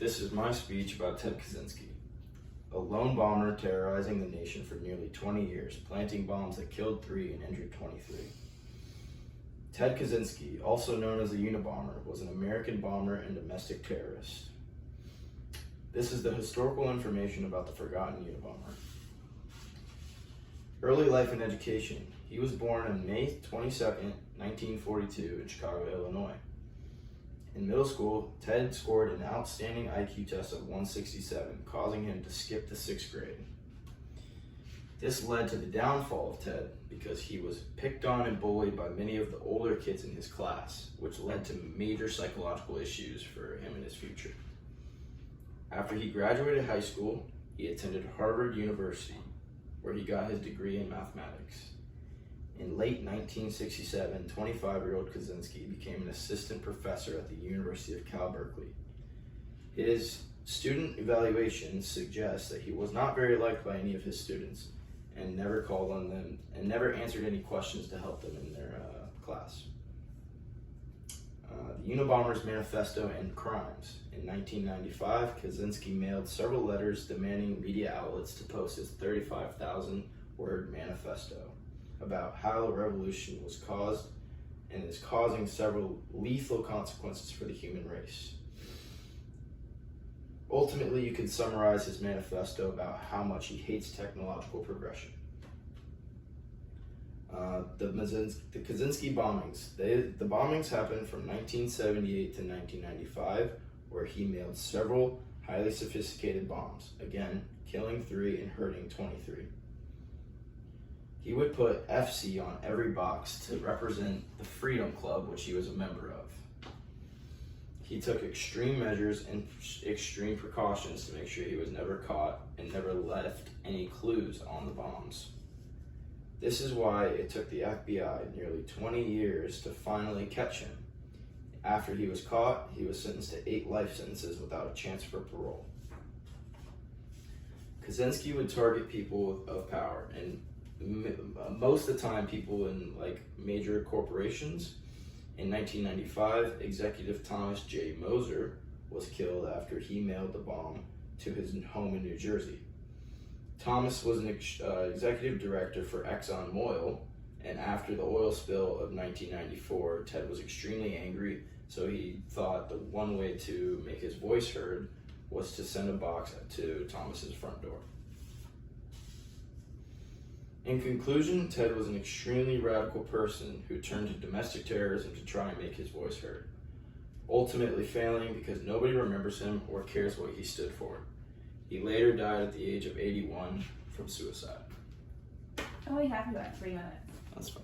This is my speech about Ted Kaczynski, a lone bomber terrorizing the nation for nearly 20 years, planting bombs that killed 3 and injured 23. Ted Kaczynski, also known as the Unabomber, was an American bomber and domestic terrorist. This is the historical information about the forgotten Unabomber. Early life and education. He was born on May 22nd, 1942 in Chicago, Illinois. In middle school, Ted scored an outstanding IQ test of 167, causing him to skip the 6th grade. This led to the downfall of Ted because he was picked on and bullied by many of the older kids in his class, which led to major psychological issues for him in his future. After he graduated high school, he attended Harvard University, where he got his degree in mathematics. In late 1967, 25-year-old Kaczynski became an assistant professor at the University of Cal Berkeley. His student evaluations suggest that he was not very liked by any of his students and never called on them and never answered any questions to help them in their class. The Unabomber's Manifesto and Crimes. In 1995, Kaczynski mailed several letters demanding media outlets to post his 35,000-word manifesto about how a revolution was caused and is causing several lethal consequences for the human race. Ultimately, you can summarize his manifesto about how much he hates technological progression. The Kaczynski bombings. The bombings happened from 1978 to 1995, where he mailed several highly sophisticated bombs, again, killing 3 and hurting 23. He would put FC on every box to represent the Freedom Club, which he was a member of. He took extreme measures and extreme precautions to make sure he was never caught and never left any clues on the bombs. This is why it took the FBI nearly 20 years to finally catch him. After he was caught, he was sentenced to 8 life sentences without a chance for parole. Kaczynski would target people of power, and most of the time people in major corporations. In 1995, Executive Thomas J. Moser was killed after he mailed the bomb to his home in New Jersey. Thomas was an executive director for ExxonMobil, and after the oil spill of 1994, Ted was extremely angry, so he thought the one way to make his voice heard was to send a box to Thomas's front door. In conclusion, Ted was an extremely radical person who turned to domestic terrorism to try and make his voice heard, ultimately failing because nobody remembers him or cares what he stood for. He later died at the age of 81 from suicide. Oh, we have you at 3 minutes. That's fine.